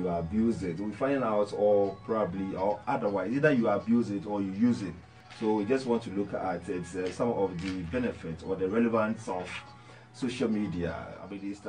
you abuse it. We find out, or probably, or otherwise, either you abuse it or you use it. So we just want to look at it, some of the benefits or the relevance of social media. I mean, it's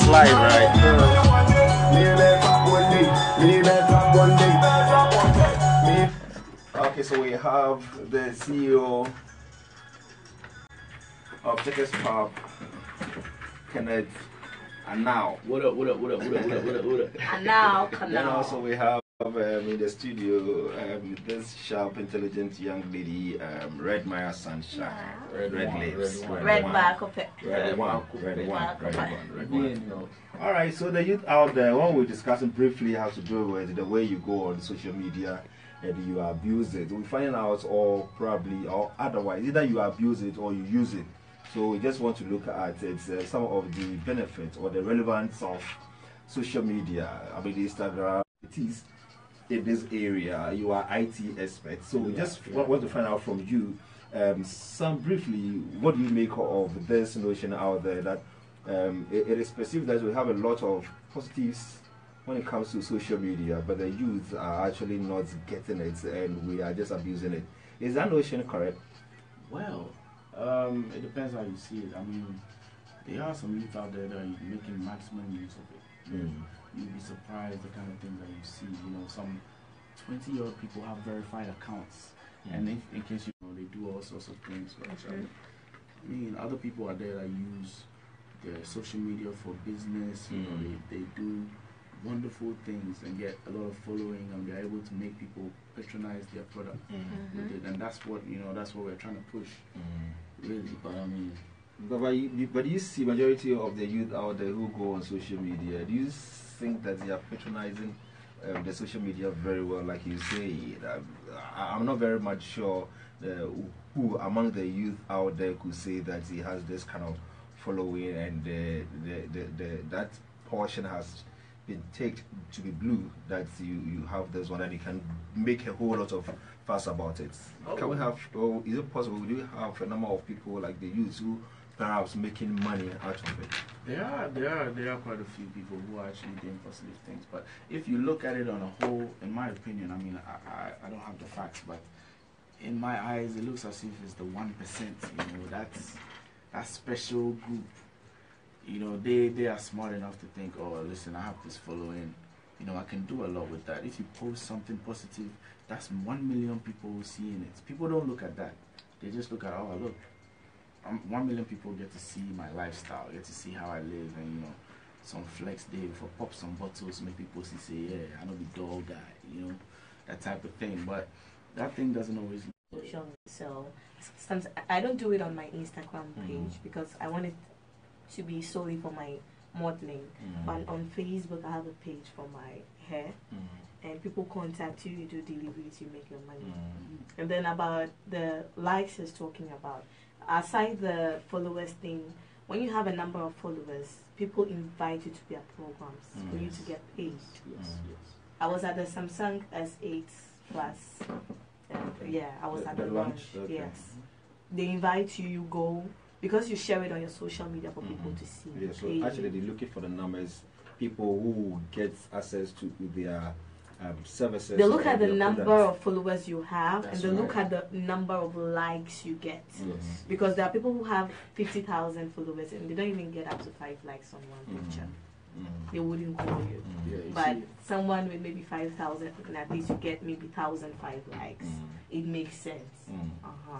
live, right? Okay, so we have the CEO of Tickets Pub, Kenneth, and now. What up? And now, Then also we have in the studio this sharp, intelligent young lady, Red Maya Sunshine, Red Lips, Red back of it. Red one. All right, so the youth out there, what we're discussing briefly has to do with the way you go on social media and you abuse it. We find out, or probably, or otherwise, either you abuse it or you use it. So we just want to look at it, some of the benefits or the relevance of social media. I mean, Instagram, it is in this area. You are IT expert, so we just want to find out from you, some briefly, what do you make of this notion out there that it is perceived that we have a lot of positives when it comes to social media, but the youth are actually not getting it and we are just abusing it. Is that notion correct? Well, it depends how you see it. I mean, there are some youth out there that are making maximum use of it. You'd be surprised the kind of things that you see. You know, some 20-year-old people have verified accounts, and if, in case you know, they do all sorts of things. Right? I mean, other people are there that use their social media for business. You know, they do wonderful things and get a lot of following, and they're able to make people patronize their product with it. And that's what we're trying to push, really. But I mean, but do you see majority of the youth out there who go on social media? Do you think that they are patronizing the social media very well, like you say? I'm not very much sure who among the youth out there could say that he has this kind of following and that portion has been taken to be blue, that you have this one and you can make a whole lot of fuss about it. Can we have, or is it possible, do you have a number of people like the youth who perhaps making money out of it? There are quite a few people who are actually doing positive things, but if you look at it on a whole, in my opinion, I mean, I don't have the facts, but in my eyes it looks as if it's the 1%, you know, that special group. You know, they are smart enough to think, oh, listen, I have this following, you know, I can do a lot with that. If you post something positive, that's 1 million people seeing it. People don't look at that. They just look at, oh, look, 1 million people get to see my lifestyle, get to see how I live, and, you know, some flex day for pop some bottles, make people see, say, yeah, I know the dog guy, you know, that type of thing. But that thing doesn't always. So sometimes I don't do it on my Instagram page because I want it to be solely for my modeling. But on Facebook, I have a page for my hair, and people contact you, you do deliveries, you make your money. And then about the likes is talking about, aside the followers thing, when you have a number of followers, people invite you to their programs for you to get paid. I was at the Samsung S8 Plus, and yeah, I was at the launch. Yes, they invite you, you go, because you share it on your social media for people to see. Yeah, so actually they're looking for the numbers, people who get access to their services. They look or at the your number products. of followers you have, That's and they look right. at the number of likes you get. Yes. Because there are people who have 50,000 followers and they don't even get up to 5 likes on one picture. They wouldn't call you. Yeah, you But see, someone with maybe 5,000, and at least you get maybe 1,005 likes. It makes sense.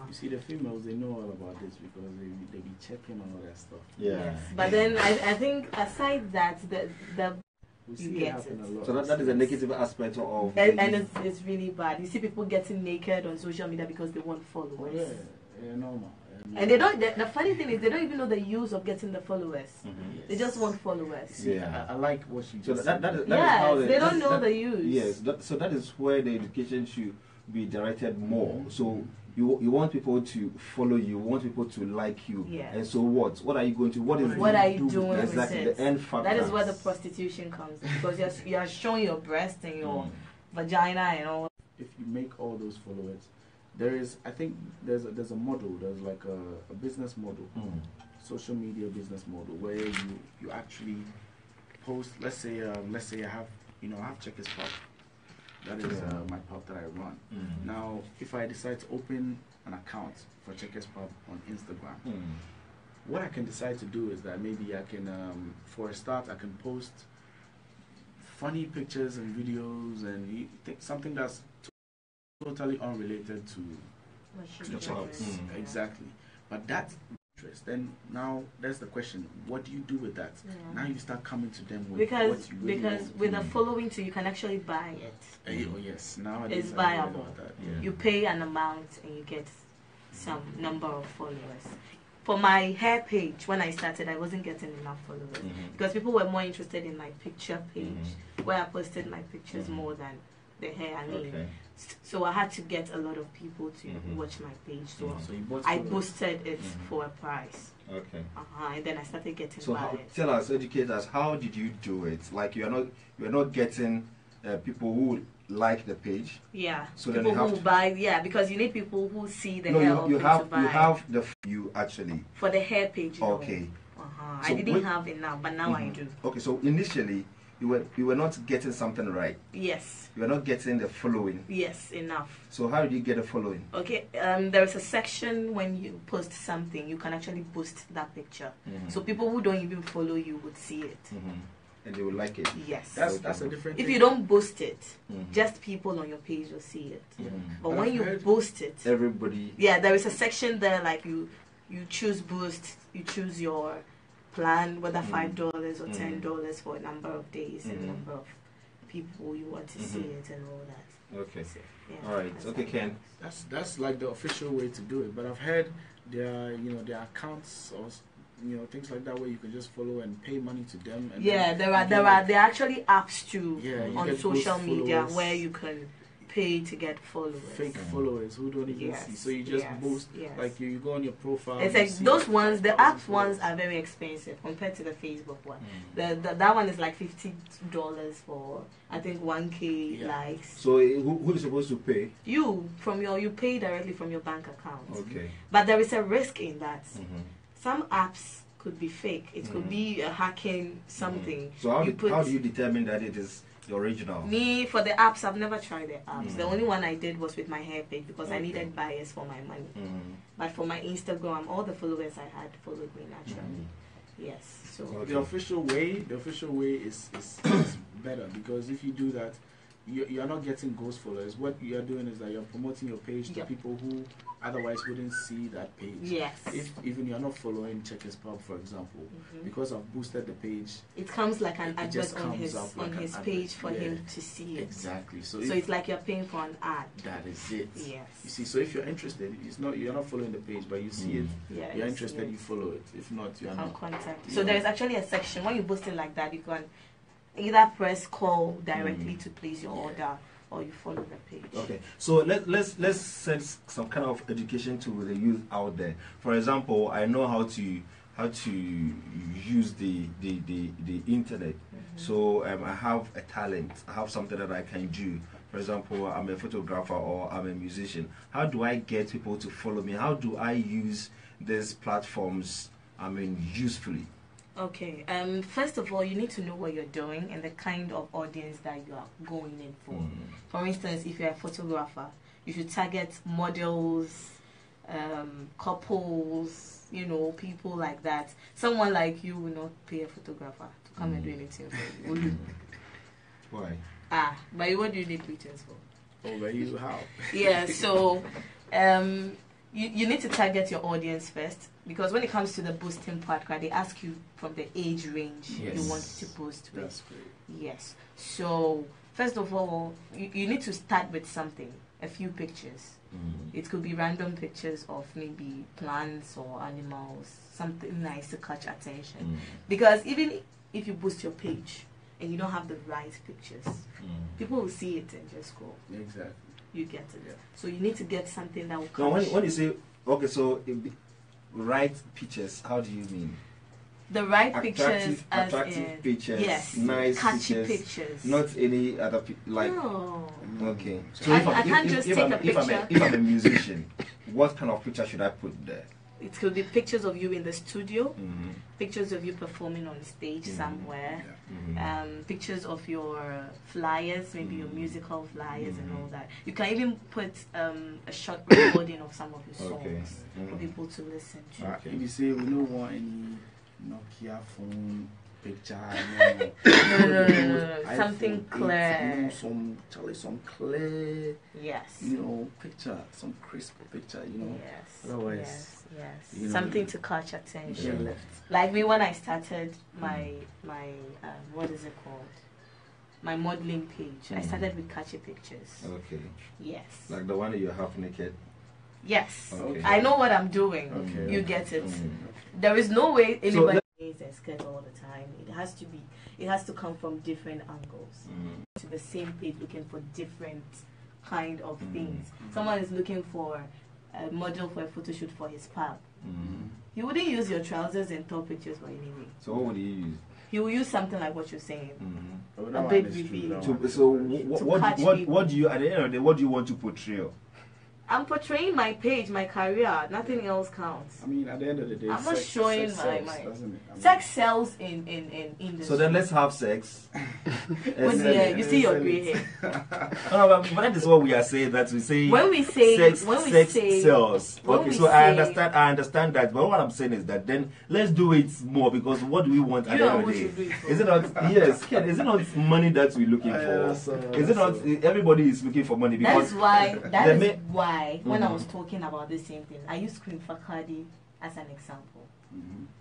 you see the females, they know all about this because they be checking all that stuff. Yeah. Yes. But then I think aside that, the We You see it get happen it. a lot. So that is a negative aspect of. and it's really bad. You see people getting naked on social media because they want Oh, followers. yeah, normal. And they don't. The funny thing is, they don't even know the use of getting the followers. They just want followers. See, Yeah. I like what you So just that said. is Yes, how they don't know the use. Yes, so that is where the education should be directed more. So you want people to follow you, want people to like you, Yes. and so what are you going to? What are you doing with exactly it? the end factor? That is where the prostitution comes in, because you're showing your breast and your vagina and all. If you make all those followers, I think there's a model, there's like a business model, social media business model, where you actually post. Let's say I have Checkers Pub. That is my pub that I run. Now, if I decide to open an account for Checkers Pub on Instagram, what I can decide to do is that maybe I can, for a start, I can post funny pictures and videos and something that's totally unrelated to the pub. exactly. But that's interest. Then now that's the question: what do you do with that? Yeah. Now you start coming to them with Because what you really want. with a following too, you can actually buy it. Oh yes, nowadays It's I really viable. know that. Yeah. You pay an amount and you get some number of followers. For my hair page, when I started, I wasn't getting enough followers because people were more interested in my picture page, where I posted my pictures more than the hair. I mean, so I had to get a lot of people to watch my page. So So you bought I followers. boosted it for a price. Okay. And then I started getting So buyers. tell us, educate us, how did you do it? Like you're not getting people who like the page. Yeah. So then people you have who to- buy, yeah, because you need people who see the No, hair you of it have to buy. you have you actually. For the hair page. no. Okay. I So didn't when- have enough, but now I do. Okay, so initially you were not getting something right. Yes. You were not getting the following. Yes, enough. So how did you get a following? Okay, there is a section when you post something, you can actually boost that picture. So people who don't even follow you would see it. And they will like it. Yes. That's a different. If thing. you don't boost it, just people on your page will see it. But when I've you heard- boost it, Everybody. yeah, there is a section there like you choose boost, you choose your plan, whether $5 or $10 for a number of days and number of people you want to see it and all that. Okay. So, yeah, All right. that's Okay, how it Ken. goes. That's like the official way to do it. But I've heard there are accounts or things like that where you can just follow and pay money to them. And Yeah, then there you get are like- there are actually apps too Yeah, you on get social those media followers. where you can pay to get followers. fake followers who don't even Yes, see. So you just yes, boost, yes. like you go on your profile. It's you like see those ones, the 5,000 app ones followers. are very expensive compared to the Facebook one. That one is like $50 for I think 1K Yeah. likes. So who is supposed to pay? You pay directly from your bank account. Okay. But there is a risk in that. Some apps could be fake. It could be a hacking something. So how You do you determine that it is the original? Me, for the apps, I've never tried the apps. The only one I did was with my hair page because I Okay. needed buyers for my money. But for my Instagram, all the followers I had followed me naturally. Yes. So Okay. The official way is better, because if you do that, you are not getting ghost followers. What you are doing is that you're promoting your page to Yep. people who otherwise wouldn't see that page. yes, If even you're not following Checkers Pub, for example, because I've boosted the page. it comes like an It just advert on comes his up like an page advert. for Yeah. him to see it. Exactly. So So it's like you're paying for an ad. that is it. Yes. You see, so if you're interested, you're not following the page, but you see it. Yeah. You're it's- interested, yes. you follow it. If not, you're Can not. contact. You So know. there is actually a section when you boost it like that, you can either press call directly to place your order, or you follow the page. Okay, so let's set some kind of education to the youth out there. For example, I know how to use the internet. So I have a talent. I have something that I can do. For example, I'm a photographer or I'm a musician. How do I get people to follow me? How do I use these platforms? Usefully. Okay. First of all, you need to know what you're doing and the kind of audience that you are going in for. For instance, if you're a photographer, you should target models, couples, you know, people like that. Someone like you will not pay a photographer to come and do anything for you, will you? Why? But what do you need pictures for? Over you, how? Yeah, so you need to target your audience first, because when it comes to the boosting part, right, they ask you from the age range you want to boost with. That's great. Yes. So first of all, you need to start with something, a few pictures. It could be random pictures of maybe plants or animals, something nice to catch attention. Because even if you boost your page and you don't have the right pictures, people will see it and just go. Exactly. You get it. Yeah. So you need to get something that will catch. Now, when you say, okay, so right pictures, how do you mean? The right pictures, as attractive in, pictures, yes, nice catchy pictures. Not any other like. No. Okay. So I can't just take a picture. If I'm a musician, what kind of picture should I put there? It could be pictures of you in the studio, pictures of you performing on stage somewhere, pictures of your flyers, maybe your musical flyers and all that. You can even put a short recording of some of your songs for people to listen to. If you say we don't want any Nokia phone picture, No. Something clear. Some clear. Yes. Picture, some crisp picture. Yes. Otherwise. Yes. You know, something to catch attention. Left. Like me when I started my what is it called? My modeling page. I started with catchy pictures. Okay. Yes. Like the one that you're half naked. Yes. Okay. I know what I'm doing. Okay. You get it. There is no way anybody wears a skirt all the time. It has to come from different angles. To the same page looking for different kind of things. Someone is looking for a model for a photo shoot for his PAB. He wouldn't use your trousers and top pictures for anything. So what would you use? He will use something like what you're saying. Oh, A bit revealing. So what do you at the end of the day, what do you want to portray? I'm portraying my page, my career. Nothing else counts. I mean, at the end of the day, I'm not showing sex my sells, doesn't it? I mean, sex sells in industry. So then let's have sex. You see your grey hair. No, but that is what we are saying. That we say When we say sex sells. Okay, so I understand that. But what I'm saying is that then let's do it more, because what do we want at the end of the day? Is it not is it not money that we're looking for? Is it not everybody is looking for money? Because that is why when I was talking about the same thing, I used Queen Fakadi as an example.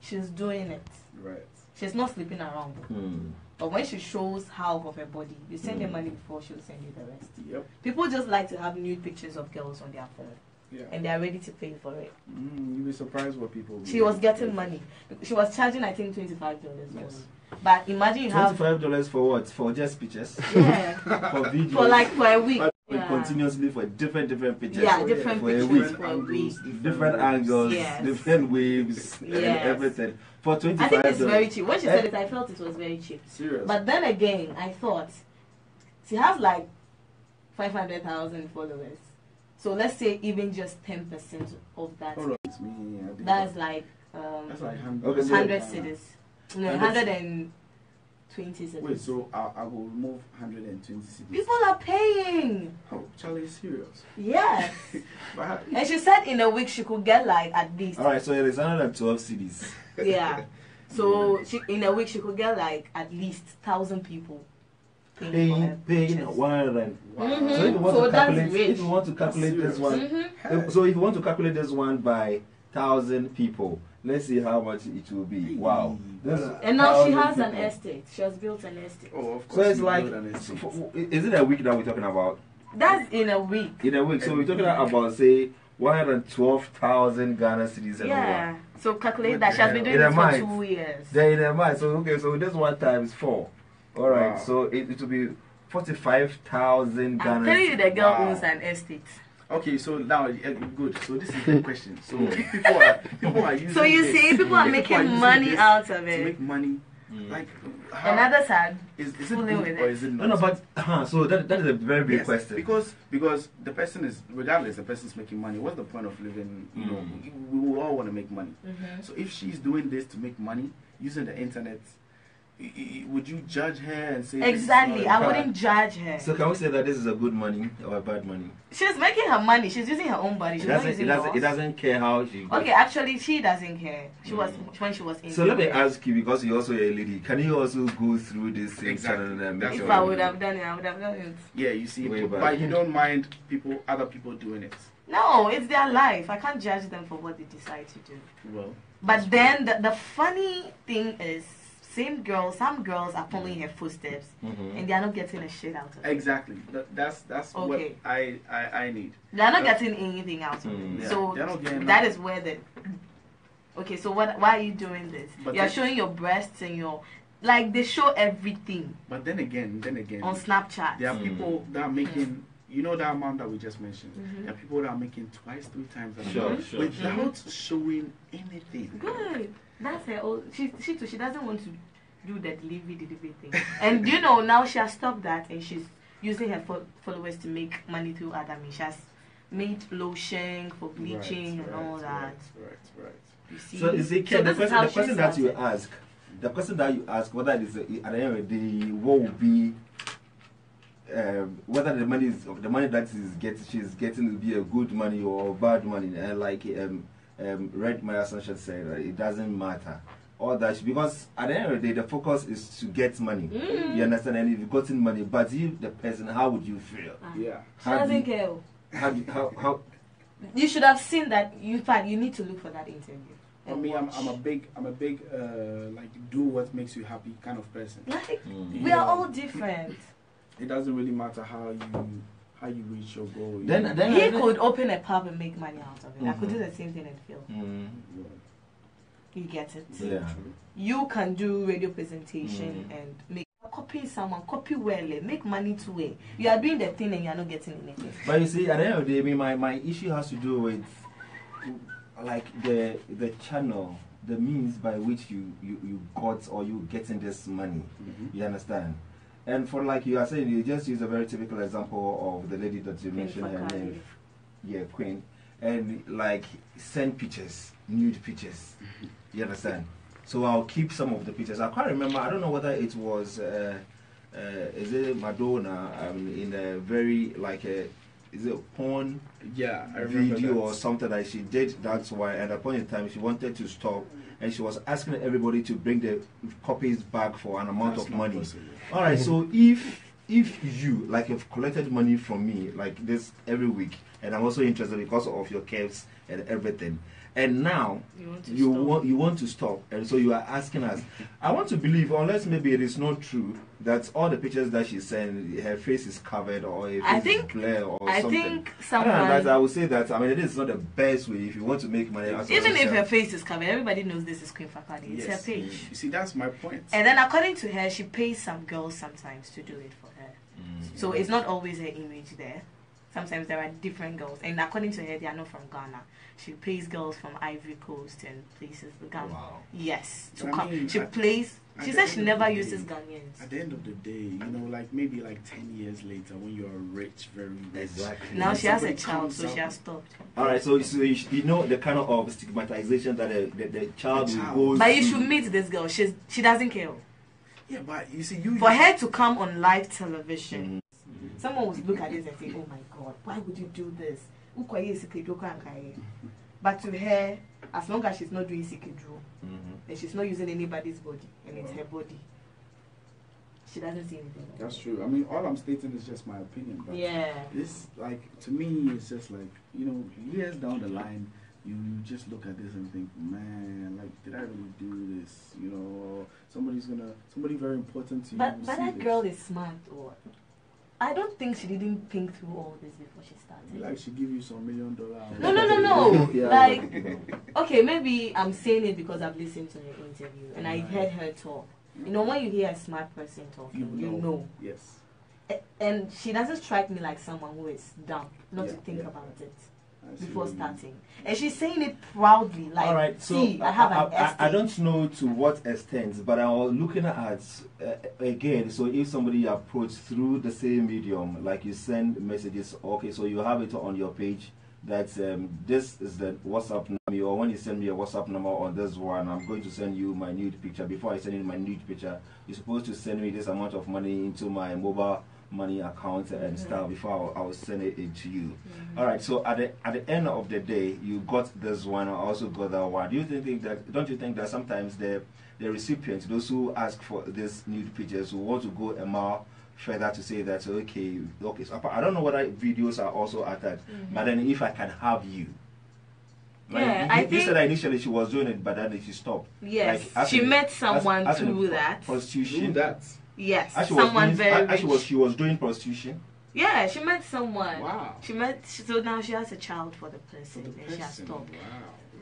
She's doing it. Right. She's not sleeping around. But when she shows half of her body, you send her money before she'll send you the rest. Yep. People just like to have nude pictures of girls on their phone. Yeah. And they are ready to pay for it. You'll be surprised what people. She was getting money. She was charging, I think, $25 only. But imagine you have $25 for what? For just pictures? Yeah. For videos? For a week. Continuously for different pictures. Yeah, different pictures for a week. Different angles, Yes. different waves, and everything. For $25. I think it's very cheap. When she said it, I felt it was very cheap. Serious. But then again, I thought she has like 500,000 followers. So let's say even just 10% of that. Hold on, it's me. That's like that's like 100 cities. No, 120 cities. Wait, so I will remove 120 cities. People are paying. Oh, Charlie is serious. Yes. And she said in a week she could get like at least. Alright, so it is 112 cities. Yeah. So in a week she could get like at least 1,000 people paying 100. Wow. So if you want to calculate, rich. if you want to calculate this one, so if you want to calculate this one by 1,000 people, let's see how much it will be. Wow. And now she has an estate. She has built an estate. Oh, of course. So it's like, is it a week that we're talking about? That's in a week. In a week. So we're talking about, say, 112,000 Ghana cedis. Yeah. So calculate that. She has been doing this for 2 years. Then in a month. So, okay, so this one times 4. All right. Wow. So it will be 45,000 Ghana. I'm telling you, the girl owns an estate. Okay, so now good. So this is the question. So if people are using. So you see, people are making money out of it. To make money, like. And others are is it good or is it not? No, but so that is a very big question. Because the person is, regardless, the person is making money. What's the point of living? You know, we will all want to make money. So if she's doing this to make money, using the internet, would you judge her and say exactly? I wouldn't judge her. So can we say that this is a good money or a bad money? She's making her money. She's using her own body. She's not using yours. It doesn't care how she. Okay, actually, she doesn't care. She was when she was in. So let me ask you, because you're also a lady, can you also go through this thing? Exactly. If I would have done it, I would have done it. Yeah, you see, but you don't mind other people doing it. No, it's their life. I can't judge them for what they decide to do. Well, but then the funny thing is, some girls are following her footsteps, and they are not getting a shit out of it. Exactly. That's okay. What I need. They are not getting anything out of it. Yeah. So that is where the. Okay, so why are you doing this? You are showing your breasts and your. Like, they show everything. But then again. On Snapchat. There are people that are making. You know that amount that we just mentioned. There are people that are making 2-3 times that amount without showing anything. Good. That's her old. She doesn't want to do the delivery thing. And you know, now she has stopped that, and she's using her followers to make money through other means. She has made lotion for bleaching and all that. Right. You see? So is it the question that you ask, whether it is at the end of the day, what would be whether the money that she's getting will be a good money or bad money, and like Red Maya Sunshine said, it doesn't matter. All that, because at the end of the day, the focus is to get money. You understand? And if you've gotten money, but you, the person, how would you feel? Yeah. She doesn't care. How? You should have seen that. In fact, you need to look for that interview. I mean, I'm a big like do what makes you happy kind of person. Like we are all different. It doesn't really matter how you reach your goal. Then he could open a pub and make money out of it. I could do the same thing and film. You get it? Yeah. You can do radio presentation and make copy someone, copy well, make money to way. You are doing the thing and you are not getting anything. But you see, at the end of the day, my issue has to do with like the channel, the means by which you got or you getting this money. You understand? And for like you are saying, you just use a very typical example of the lady that you mentioned her name. Yeah, Queen. And like send pictures, nude pictures. You understand? So I'll keep some of the pictures. I can't remember. I don't know whether it was is it Madonna in a very like a is it a porn video or something that she did. That's why at a point in time she wanted to stop, and she was asking everybody to bring the copies back for an amount of money. All right. So if you like have collected money from me like this every week, and I'm also interested because of your curves and everything, and now you want to stop, and so you are asking us. I want to believe, unless maybe it is not true, that all the pictures that she sent, her face is covered or her face is blurred or something. I think someone. I would say that it is not the best way if you want to make money. Even if her face is covered, everybody knows this is Queen Fakadi. It's her page. You see, that's my point. And then according to her, she pays some girls sometimes to do it for her. So it's not always her image there. Sometimes there are different girls, and according to her, they are not from Ghana. She pays girls from Ivory Coast and places. Ghana. Wow. Yes, to come. She plays. She said she never uses Ghanaians. At the end of the day, you know, like maybe like 10 years later, when you are rich, very rich. Exactly. Now she has a child, so she has stopped. All right, so you know the kind of stigmatization that the child will go. But you should meet this girl. She doesn't care. Yeah, but you see, for her to come on live television. Someone would look at this and say, oh my God, why would you do this? But to her, as long as she's not doing Sikidro, and she's not using anybody's body, and it's her body, she doesn't see anything. That's true. I mean, all I'm stating is just my opinion. But this, like, to me, it's just like, you know, years down the line, you just look at this and think, man, like, did I really do this? You know, somebody very important to you. But that girl is smart, or I don't think she didn't think through all this before she started. Like she give you some $1 million. No. Like, okay, maybe I'm saying it because I've listened to her interview and I heard her talk. You know, when you hear a smart person talking, you know. Yes. And she doesn't strike me like someone who is dumb, not to think about it before starting. And she's saying it proudly, like, all right, so see, I have an estate. I don't know to what extent, but I was looking at, again, so if somebody approached through the same medium, like you send messages, okay, so you have it on your page, that this is the WhatsApp number, or when you send me a WhatsApp number on this one, I'm going to send you my nude picture. Before I send you my nude picture, you're supposed to send me this amount of money into my mobile money account and stuff before I will send it to you. All right. So at the end of the day, you got this one. I also got that one. Don't you think that sometimes the recipients, those who ask for this nude pictures, who want to go a mile further to say that okay. So I don't know whether videos are also attached, but then if I can have you. Yeah, I think you said that initially she was doing it, but then she stopped. Yes, like, she met someone through that. Prostitution. That. Yes, someone very rich. She was doing prostitution. Yeah, she met someone. Wow. So now she has a child for the person, and she has stopped. Wow.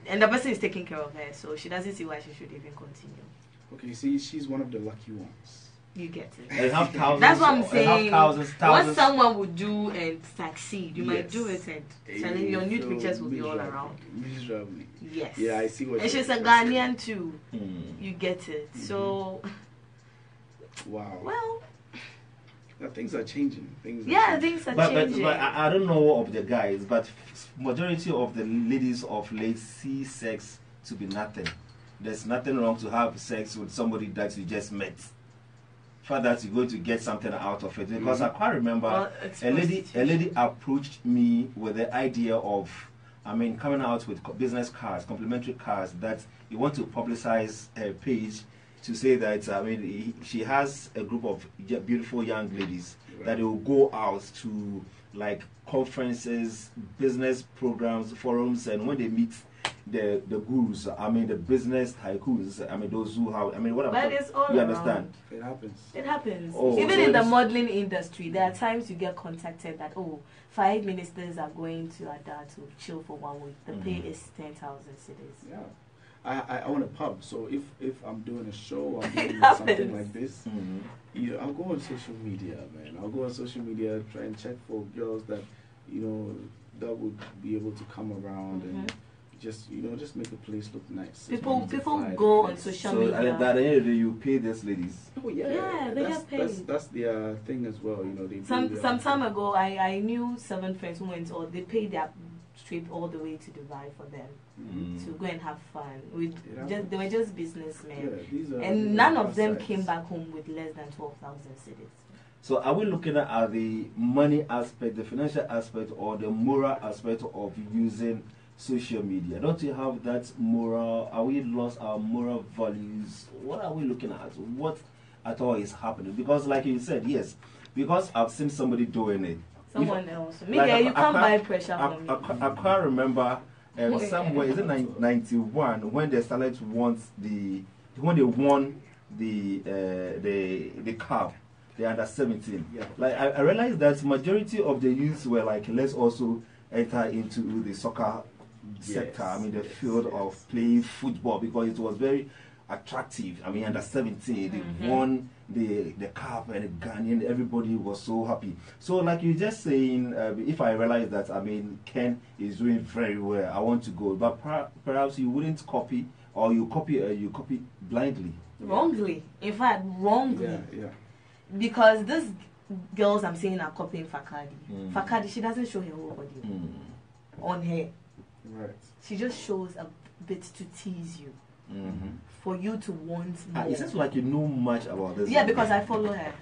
And the person is taking care of her, so she doesn't see why she should even continue. Okay, see, she's one of the lucky ones. You get it. That's what I'm saying. Thousands. What someone would do and succeed, you might do it and your nude pictures will be all around. Miserably. Yes. Yeah, I see what. And she's a Ghanaian too. You get it. So. Wow. Well. Things are changing. Things are changing. But I don't know of the guys, but majority of the ladies of late see sex to be nothing. There's nothing wrong to have sex with somebody that you just met. For that, you're going to get something out of it. Because I can't remember a lady approached me with the idea of, coming out with business cards, complimentary cards, that you want to publicize her page to say that she has a group of beautiful young ladies that will go out to like conferences, business programs, forums, and when they meet the gurus, the business tycoons, those who have, what but it's all you around. Understand? It happens. It happens. Oh, even so in the modeling industry, there are times you get contacted that 5 ministers are going to Ada to chill for 1 week. The pay is 10,000 cedis. Yeah. I own a pub, so if I'm doing a show, I'm doing something like this, I'll go on social media, man. I'll go on social media, try and check for girls that, that would be able to come around and just make the place look nice. People go on social media. So at the end of the day, you pay these ladies. Oh yeah, they get paid. That's their thing as well. Some time ago, I knew 7 friends who went, or they paid their trip all the way to Dubai for them to go and have fun. They were just businessmen, and none of them came back home with less than 12,000 cedis. So are we looking at the money aspect, the financial aspect, or the moral aspect of using social media? Don't you have that moral? Are we lost our moral values? What are we looking at? What at all is happening? Because like you said, yes, because I've seen somebody doing it. Someone else. Maybe you can't buy pressure from me. I can't remember somewhere, is it 91 when they started to want when they won the cup, the under 17. Yeah. Like I realized that majority of the youths were like, let's also enter into the soccer sector. The field of playing football, because it was very attractive. Under 17, they won the cup and the Ghanaian, everybody was so happy. So like you're just saying, if I realize that Ken is doing very well, I want to go, but perhaps you wouldn't copy, or you copy blindly. Wrongly, in fact, wrongly. Yeah. Because these girls I'm saying are copying Fakadi. Fakadi, she doesn't show her whole body on her. Right. She just shows a bit to tease you. For you to want more. It seems like you know much about this. Yeah, because I follow her.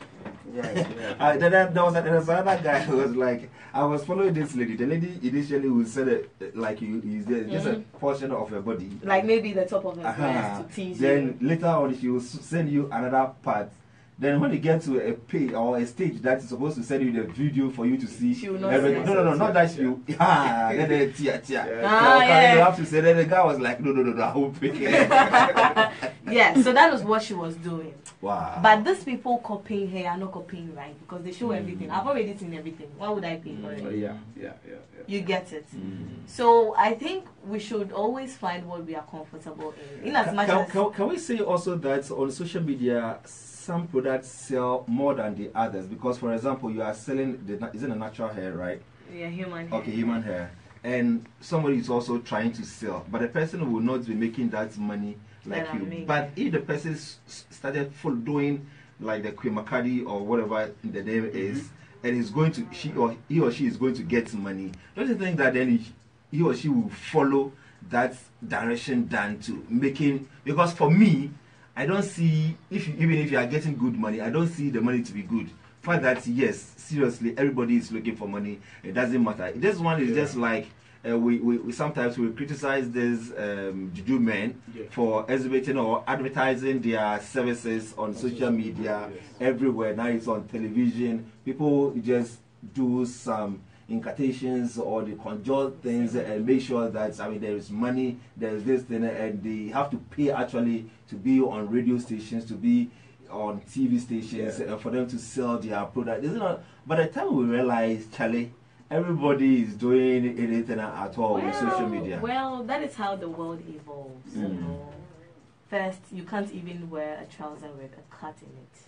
Right. There was another guy who was like, I was following this lady. The lady initially would say that, like, just a portion of her body. Like maybe the top of her breast to tease you. Then later on, she will send you another part. Then when you get to a page or a stage that is supposed to send you the video for you to see, she will not everything. No, not that you. You have to say that the guy was like, no, I won't pick it. Yeah, so that was what she was doing. Wow. But these people copying her are not copying right, because they show everything. I've already seen everything. Why would I pay for it? Yeah. You get it. So I think we should always find what we are comfortable in. In as much as can we say also that on social media, some products sell more than the others? Because for example, you are selling is it a natural hair, right? Yeah, human hair. Okay, human hair. And somebody is also trying to sell, but the person will not be making that money like you. But if the person started doing like the Queen Makadi or whatever the name is, and is going to he or she is going to get money, don't you think that then he or she will follow that direction than to making? Because for me, I don't see, even if you are getting good money, I don't see the money to be good. For that, yes, seriously, everybody is looking for money. It doesn't matter. This one is just like we sometimes we criticize these juju men for exhibiting or advertising their services on social media everywhere. Now it's on television. People just do some incantations or they conjure things and make sure that there is money, there is this thing, and they have to pay actually to be on radio stations, to be on TV stations, for them to sell their product. Isn't it? By the time we realize, Charlie, everybody is doing anything at all with social media. Well, that is how the world evolves. You know. First, you can't even wear a trouser with a cut in it.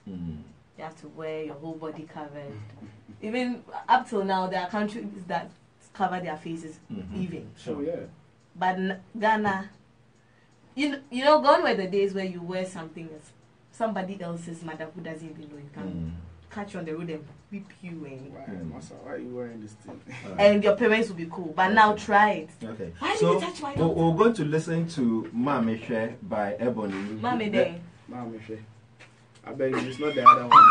You have to wear your whole body covered. Even up till now, there are countries that cover their faces even. So yeah. But Ghana, you know, gone were the days where you wear something as somebody else's mother who doesn't even know. You can catch you on the road and whip you. Why are you wearing this thing? And your parents will be cool. But now try it. Okay. Why so did you touch my daughter? we're going to listen to Mame Share by Ebony. Mame Day. Mame Share. I beg you, it's not the other one,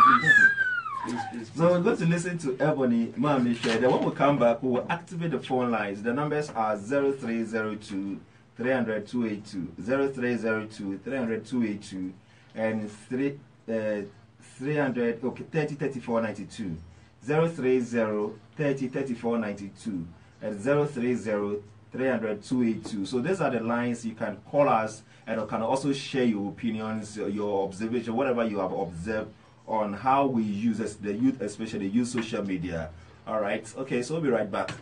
please. So we're going to listen to Ebony, Mame Share. Then when we come back, we will activate the phone lines. The numbers are 0302 300 282, 0302 300 282, and 300 30 34 92, 030 30 34 92, and 030 300 282. So these are the lines you can call us, and you can also share your opinions, your observation, whatever you have observed on how we use the youth, especially use social media. All right. Okay. So we'll be right back.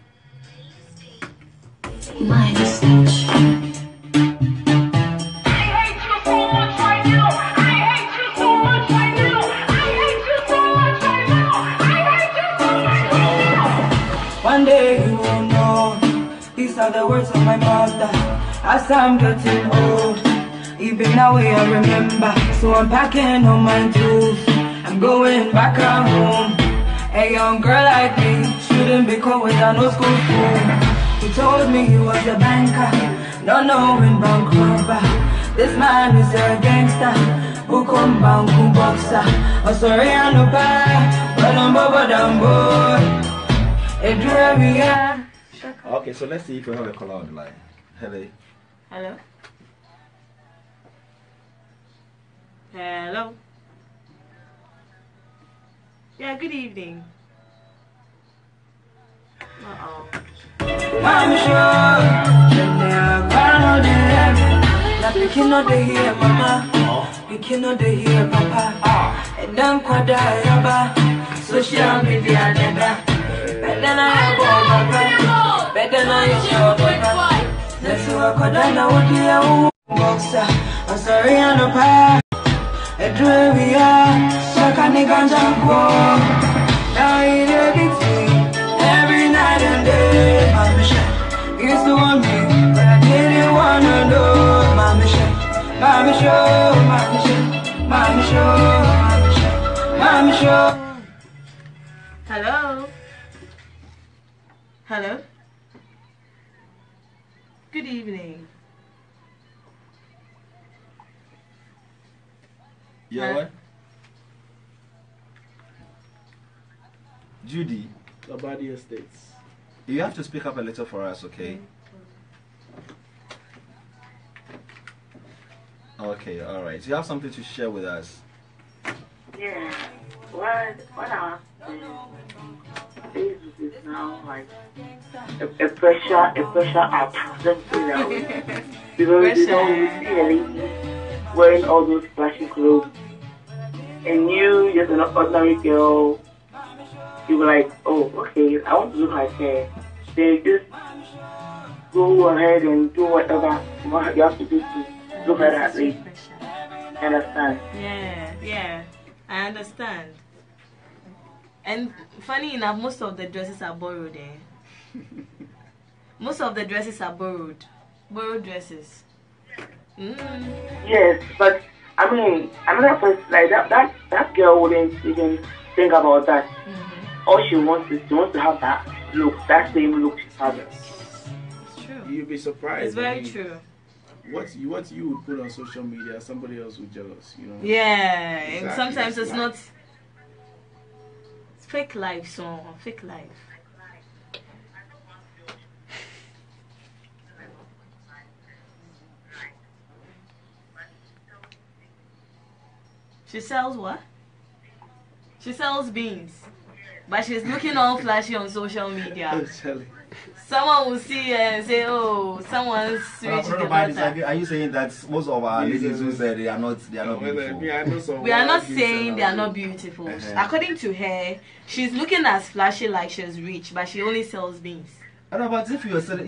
One day you will know. These are the words of my mother. As I'm getting old, even now I remember. So I'm packing on my tools. I'm going back home. A young girl like me shouldn't be caught with a no school fool. He told me he was a banker, not knowing bank robber. This man is a gangster, who come bank boxer. Oh sorry I no buy, but I'm boy. Okay, so let's see if we have a caller on the line. Hello. Hello. Hello. Yeah, good evening. I'm sure you cannot hear mama, you cannot hear papa, and then quadra social media never. Better than I have better than I have. Let's work on that. What do you boxer? I'm sorry, I'm no pa. A drivia, Shakani Ganjanko. Now you did it every night and day. Mama Shah used to want me, but I didn't want to know. Mama Shah, Mama Shah, Mama Shah, Mama Shah, Mama Shah. Hello. Hello. Good evening. Yeah, what? Judy. Abadi Estates. You have to speak up a little for us, okay? Okay, all right. So you have something to share with us? Yeah. What I Facebook is now like a pressure app. Let's say that way. Because you know you see a lady wearing all those flashy clothes, and you just an ordinary girl, you were like, oh, okay, I want to look like her. They just go ahead and do whatever you have to do to look at that lady. Understand? Yeah, I understand. And funny enough, most of the dresses are borrowed. Most of the dresses are borrowed. Borrowed dresses. Yes, but I mean, another person like that girl wouldn't even think about that. all she wants to have that look, that same look she has. It's true. You'd be surprised. It's very true. What you would put on social media, somebody else would jealous, you know. Yeah, Exactly. and sometimes That's it's not fake life, so fake life. She sells what? She sells beans, but she's looking all flashy on social media. Someone will see her and say, "Oh, someone's rich." Are you saying that most of our ladies who say they are not beautiful? We are not saying they are not beautiful. According to her, she's looking as flashy like she's rich, but she only sells beans. But if you are selling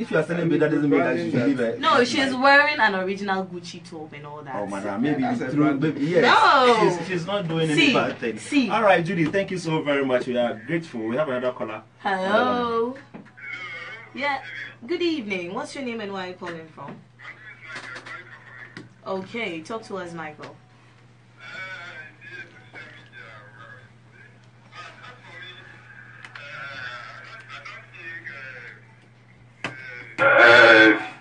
beans, that doesn't mean that you should leave it. No, she's wearing an original Gucci top and all that. Oh, madam, maybe through, yes. No. She's not doing any bad thing. All right, Judy, thank you so very much. We are grateful. We have another caller. Hello. Yeah. Good evening. What's your name and where are you calling from? Okay, talk to us, Michael.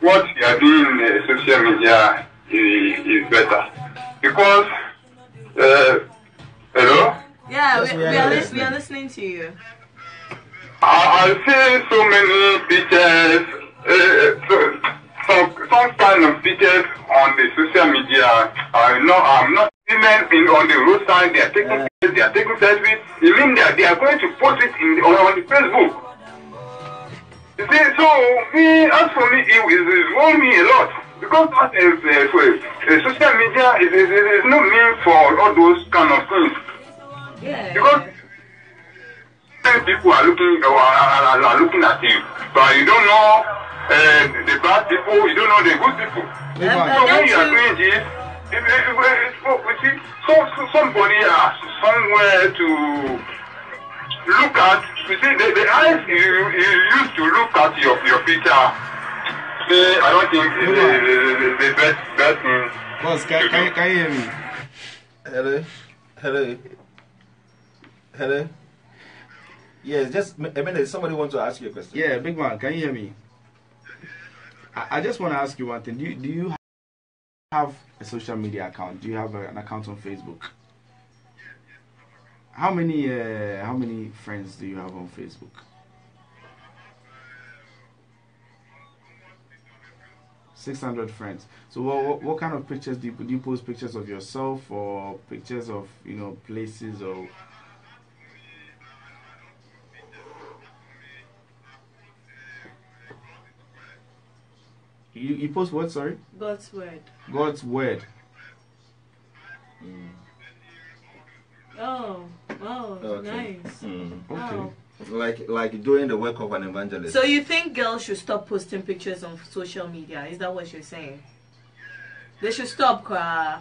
What you are doing in social media is better because hello? Yeah, Yes, we are listening to you. I see so many pictures, some kind of pictures on the social media. I'm not women on the roadside. They are taking pictures, they are taking selfies. You mean that they are going to post it on the Facebook? You see, so as for me, it worries me a lot because social media is no mean for all those kind of things. Yeah. Because many people are looking at you, but you don't know the bad people, you don't know the good people. So when you are doing this, somebody somewhere to look at. You see, the eyes you used to look at your picture. See, I don't think the best thing. Boss, can you hear me? Hello. Yes, just a minute. Somebody wants to ask you a question. Yeah, big man, can you hear me? I just want to ask you one thing. Do you have a social media account? Do you have an account on Facebook? How many friends do you have on Facebook? $600 friends. So what kind of pictures do you post? Pictures of yourself or pictures of places or? You post what? Sorry. God's word. God's word. Oh, Okay. nice. Okay. Wow. Like doing the work of an evangelist. So you think girls should stop posting pictures on social media? Is that what you're saying? They should stop, cry.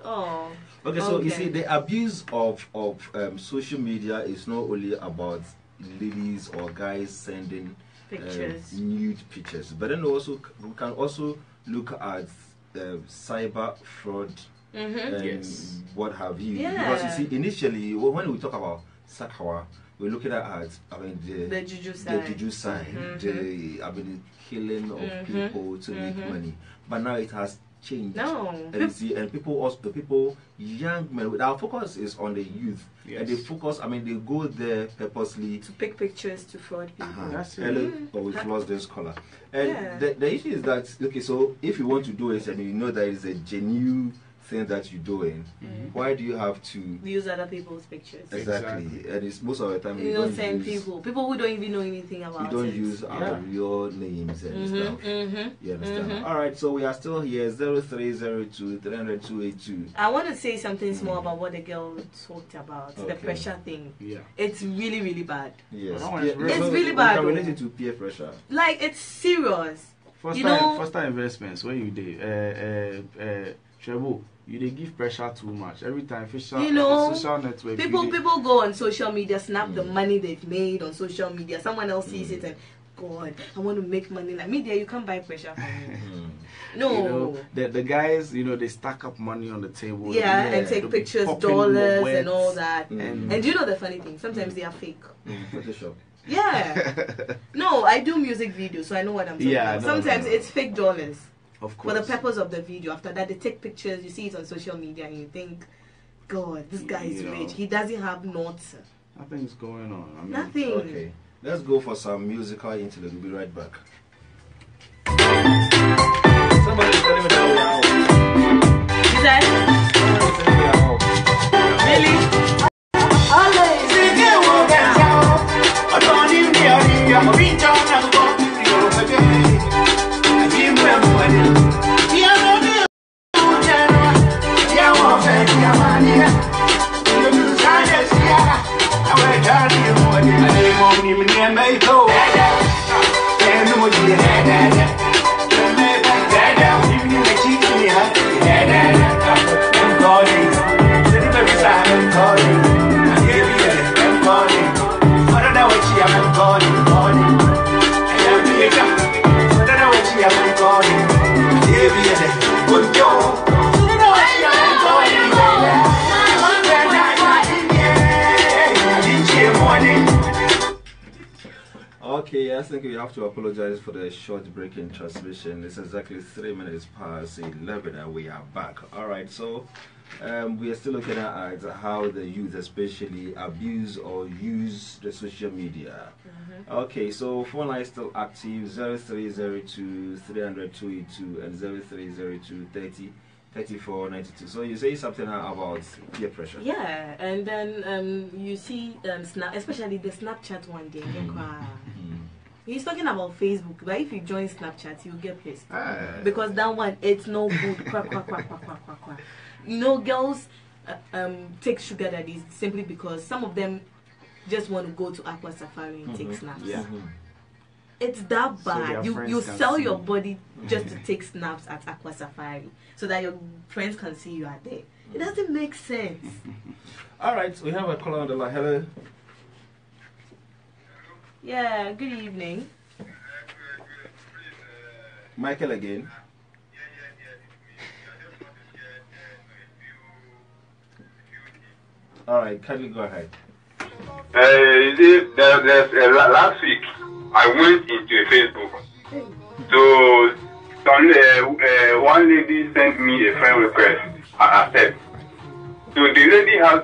Oh. Okay, so you see, the abuse of social media is not only about ladies or guys sending Pictures. nude pictures, but then also we can also look at cyber fraud and Yes. what have you. Yeah. Because you see, initially when we talk about Sakawa, we're looking at The juju the juju side, the killing of people to make money. But now it has changed. No. And you see, and people, young men, our focus is on the youth. Yes. And they focus, they go there purposely To pick pictures to fraud people. That's it. Hello, oh, we've lost this color. And Yeah. the issue is that, okay, so if you want to do it and you know that it's a genuine thing that you're doing, why do you have to Use other people's pictures. exactly? And it's most of the time Innocent people who don't even know anything about we don't it. use our real names and stuff. You understand? Mhm. All right, so we are still here 0302 300 I want to say something small about what the girl talked about, the Okay. pressure thing. Yeah. It's really, really bad. Yes, That one is real. It's so really we bad, can though. relate it to peer pressure. Like, it's serious. First You time know- investments when you did Treble. they give pressure too much. Every time social network. People go on social media, snap the money they've made on social media. Someone else sees it and God, I want to make money. Like media, you can't buy pressure from me. No. The guys, they stack up money on the table. Yeah, and take pictures, dollars and all that. And you know the funny thing, sometimes they are fake. Photoshop. Yeah. No, I do music videos, so I know what I'm talking about. Sometimes it's fake dollars. Of course. For the purpose of the video. After that, they take pictures, you see it on social media, and you think, God, this guy is rich. He doesn't have notes. Nothing's going on. Nothing. Okay. Let's go for some musical interlude. We'll be right back. Somebody's telling me that we are out. You said? Somebody's telling me we are out. Really? Okay, I think we have to apologize for the short break in transmission. It's exactly 3 minutes past 11 and we are back. Alright, so we are still looking at how the youth especially abuse or use the social media. Okay, so phone line is still active, 0302 300 282 and 0302 30 34 92. So you say something about peer pressure. Yeah, and then you see especially the Snapchat one day. He's talking about Facebook, but if you join Snapchat, you'll get pissed. Because that one, it's no good. Girls take sugar daddies simply because some of them just want to go to Aqua Safari and take snaps. Yeah. It's that bad. So you sell your body just to take snaps at Aqua Safari so that your friends can see you are there. It doesn't make sense. Alright, we have a caller on the line. Hello. Yeah, good evening. Michael again. Alright, can you go ahead? Last week, I went into a Facebook. So, one lady sent me a friend request. I accept. So, the lady has,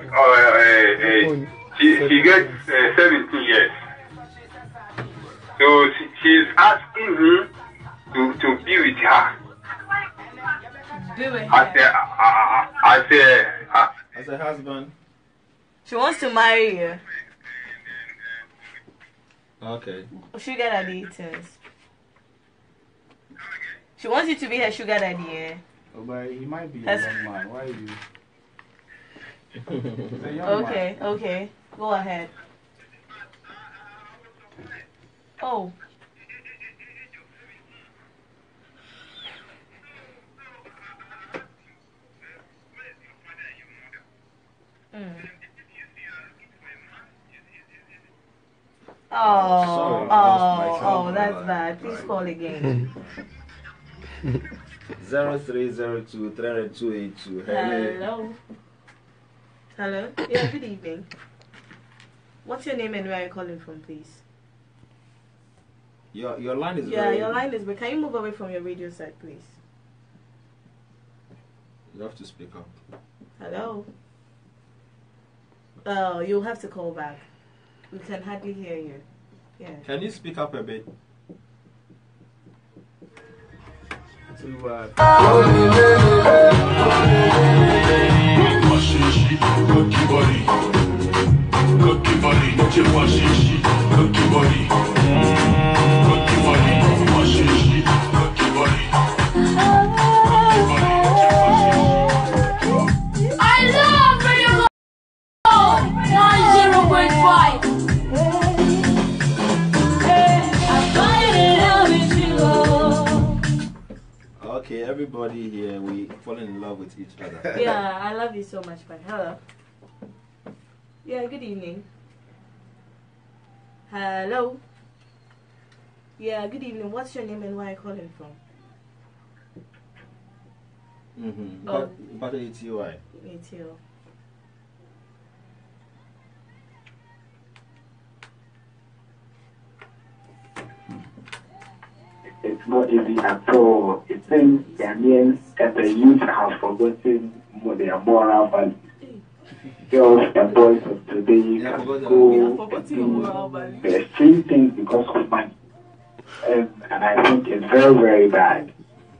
she gets 17 years. So she's asking me to be with her. Be with her? As a husband. She wants to marry you. Okay. Sugar daddy it is. She wants you to be her sugar daddy, yeah? Oh, but he might be a young man. Why you? Okay, okay. Go ahead. Oh. Oh, that's bad. Please call again. 0302 30282. Hello. Hello. Yeah, good evening. What's your name and where are you calling from, please? Your line is your line is, but can you move away from your radio set, please? You have to speak up. Hello. Oh, you'll have to call back. We can hardly hear you. Yeah. Can you speak up a bit? Too bad. everybody here, we fall in love with each other. Yeah, I love you so much, but hello. Yeah, good evening. Hello. Yeah, good evening. What's your name and where are you calling from? But it's you, right? Me too. It's not easy at all. It seems Ghanaians and the youth have forgotten their moral values. Girls and boys of today can go and do the extreme things because of money. And I think it's very, very bad.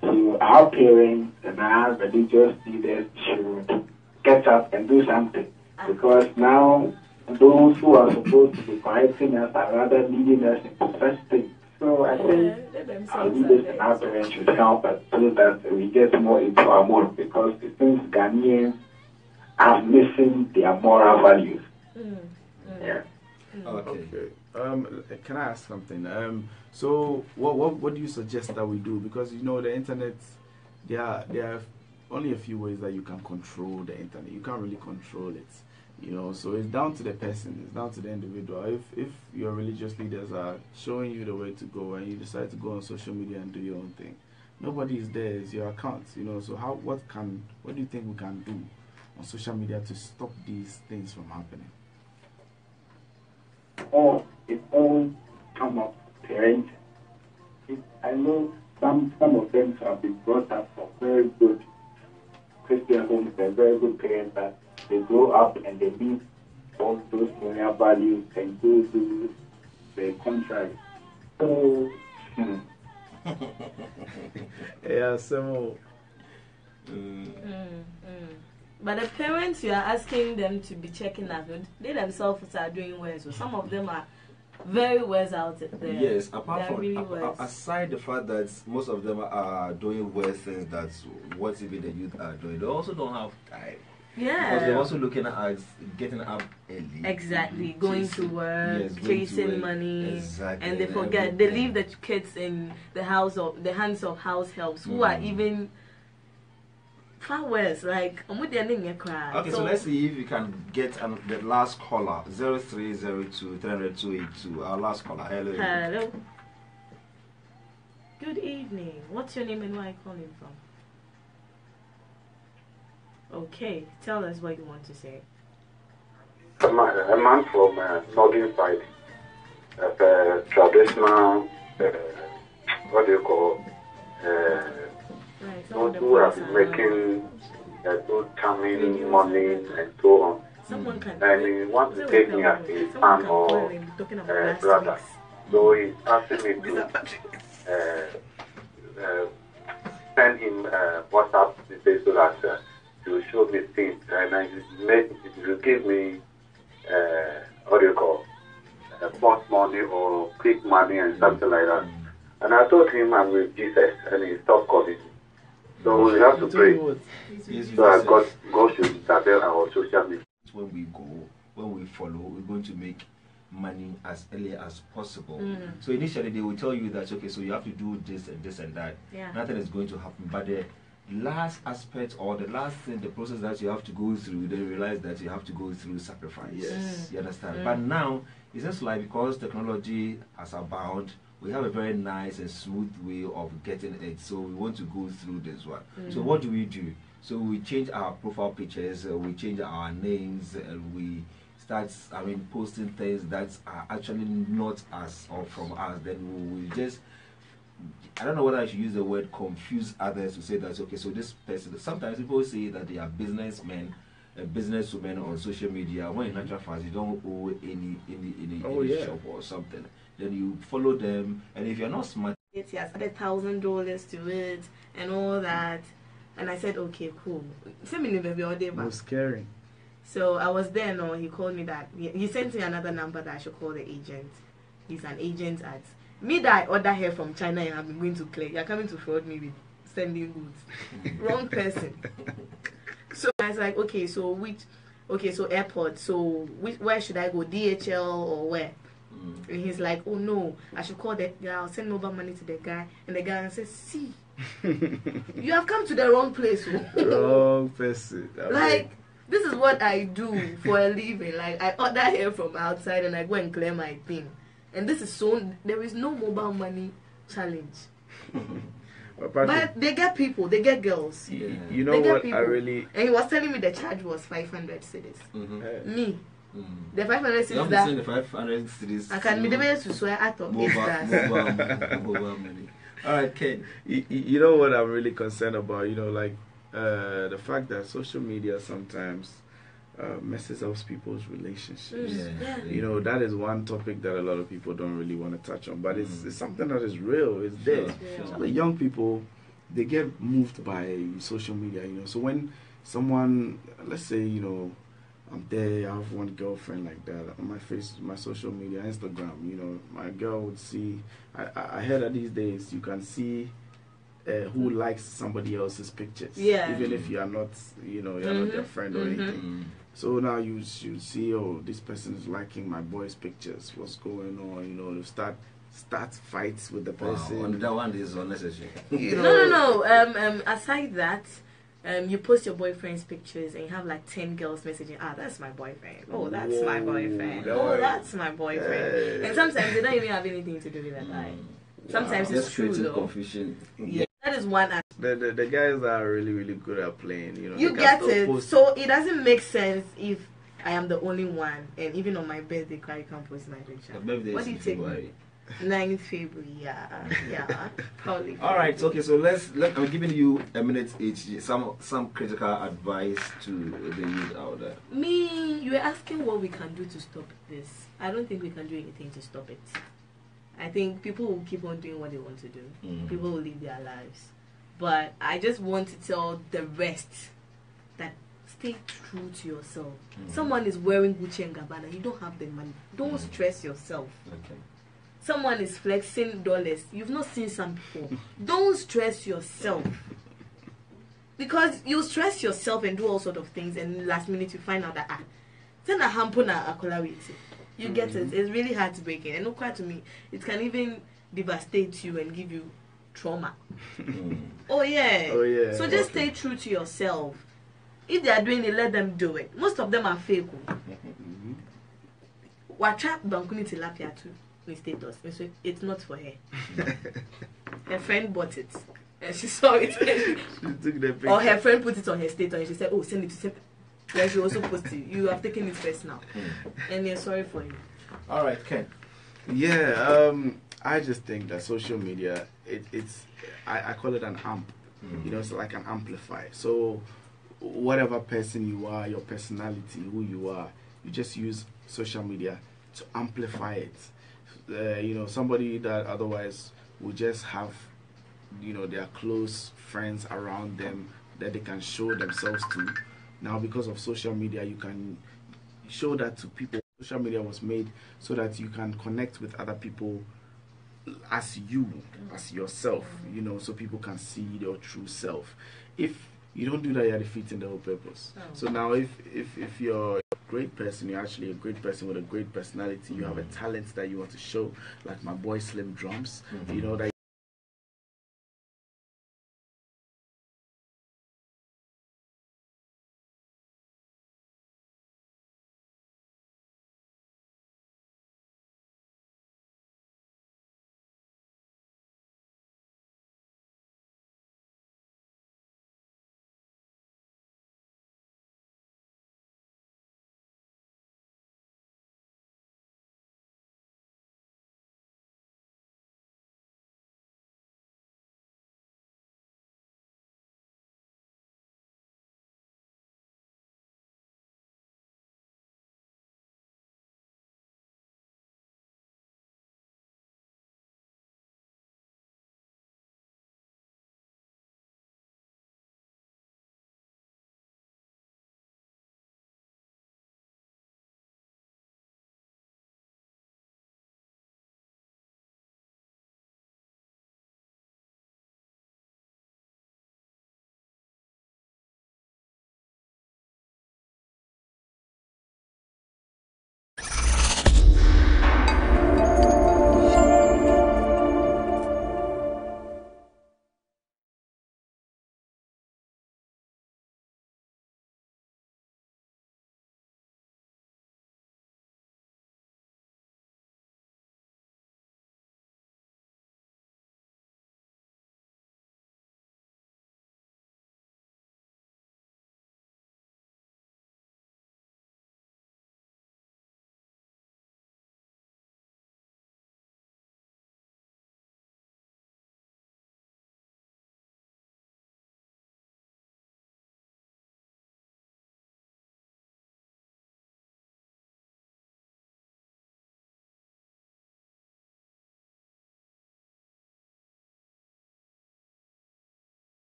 So our parents and our religious leaders should get up and do something. Because now those who are supposed to be correcting us are rather leading us into such things. So I think our leaders and our parents should help us so that we get more into our mode, because it seems Ghanaians are missing their moral values. Yeah. Okay. Can I ask something? So what do you suggest that we do? Because you know the internet, there are only a few ways that you can control the internet. You can't really control it. You know, so it's down to the person, it's down to the individual. If your religious leaders are showing you the way to go and you decide to go on social media and do your own thing, nobody is there, it's your account, you know. So what do you think we can do on social media to stop these things from happening? It all come up parents. I know some of them have been brought up from very good Christian homes and very good parents, that they grow up and they leave all those moral values and go do the contrary. So, yeah, so. But the parents, you are asking them to be checking that, they themselves are doing well. So some of them are very worse out there. Yes, apart from really aside the fact that most of them are doing worse things that what even the youth are doing, they also don't have time. Yeah. Because they're also looking at getting up early. Exactly. Going to work, yes, chasing money. Exactly. And they forget. They leave the kids in the hands of house helps who are even far worse. Like, okay, so let's see if we can get the last caller. 0302 300 Our last caller. Hello. Hello. Good evening. What's your name and where are you calling from? Okay, tell us what you want to say. A man from northern side, traditional, what do you call, those who have been making good coming money and so on. And he wants to take me as his son or brother. So he's asking me to send him WhatsApp message so that to show me things, and it will give me what do you call, post money or quick money and something like that. And I told him I'm with Jesus, and he stopped calling me. So we have to pray. So I God should intervene our social media. When we follow, we're going to make money as early as possible. So initially they will tell you that, okay, so you have to do this and this and that. Yeah. Nothing is going to happen, but the last aspect or the last thing, the process that you have to go through, they realize that you have to go through sacrifice. Yes. You understand? But now it's just like, because technology has abound, we have a very nice and smooth way of getting it. So we want to go through this one. So what do? So we change our profile pictures, we change our names, and we start, posting things that are actually not us or from us. Then we just, I don't know whether I should use the word confuse others to say that, okay, so this person, sometimes people say that they are businessmen and businesswomen on social media, when in natural fact you don't owe any shop or something. Then you follow them, and if you're not smart, He has added $1,000 to it and all that. And I said, okay, cool. Send me the baby all day back. It was scary. So I was there, no, he called me that. He sent me another number that I should call the agent. He's an agent at me that I order here from China and I've been going to clear. You're coming to fraud me with sending goods. Wrong person. So I was like, okay, so airport. So where should I go? DHL or where? And he's like, oh no, I should call the guy. I'll send mobile money to the guy. And the guy says, see, You have come to the wrong place. Wrong person. Like, this is what I do for a living. Like, I order hair from outside and I go and clear my thing. And this is so, there is no mobile money challenge. But they get people, they get girls. You know what? People. I really. And he was telling me the charge was 500 cedis. Me. The 500 cedis that. The 500 cedis. I can be the way to swear at all. Mobile money. All right, Ken. You know what I'm really concerned about? You know, like the fact that social media sometimes messes up people's relationships. You know, that is one topic that a lot of people don't really want to touch on, but it's something that is real. It's there. The young people, they get moved by social media. You know, so when someone, let's say, you know, I'm there, I have one girlfriend like that on my social media, Instagram. You know, my girl would see. I heard that these days you can see who likes somebody else's pictures, even if you are not, you know, you're not their friend or anything. So now you see, oh, this person is liking my boy's pictures. What's going on? You know, you start fights with the person. Wow, that one is unnecessary. No. Aside that. You post your boyfriend's pictures and you have like 10 girls messaging, that's my boyfriend. Oh, that's my boyfriend. Oh, that's my boyfriend. And sometimes they don't even have anything to do with that guy. Sometimes it's true though. Confusion. Yeah, that is one. The guys are really, really good at playing. You know, you get it. So it doesn't make sense if I am the only one, and even on my birthday, you can't post my picture. What do you think? 9th February, yeah, probably. All right, okay. So I'm giving you a minute each. Some critical advice to the youth out there. You were asking what we can do to stop this. I don't think we can do anything to stop it. I think people will keep on doing what they want to do. People will live their lives, but I just want to tell the rest that stay true to yourself. Someone is wearing Gucci and Gabbana. You don't have the money. Don't stress yourself. Okay. Someone is flexing dollars. You've not seen some people. Don't stress yourself. Because you stress yourself and do all sort of things, and last minute you find out that you get it. It's really heartbreaking. And quite to me, it can even devastate you and give you trauma. Oh yeah. So just stay true to yourself. If they are doing it, let them do it. Most of them are fake. Watch out, Bankuni tilapia too. Status. It's not for her. Her friend bought it and she saw it. She took the picture. Or her friend put it on her status and she said, "Oh, send it to send." Then she also posted it. You have taken it first now, and they're sorry for you. All right, Ken. Yeah, I just think that social media, I call it an amp. You know, it's like an amplifier. So whatever person you are, your personality, who you are, you just use social media to amplify it. You know, somebody that otherwise would just have, you know, their close friends around them that they can show themselves to. Now, because of social media, you can show that to people. Social media was made so that you can connect with other people as you, as yourself, you know, so people can see your true self. If you don't do that, you're defeating the whole purpose. So now if you're a great person, you're actually a great person with a great personality, you have a talent that you want to show, like my boy Slim Drums, you know, that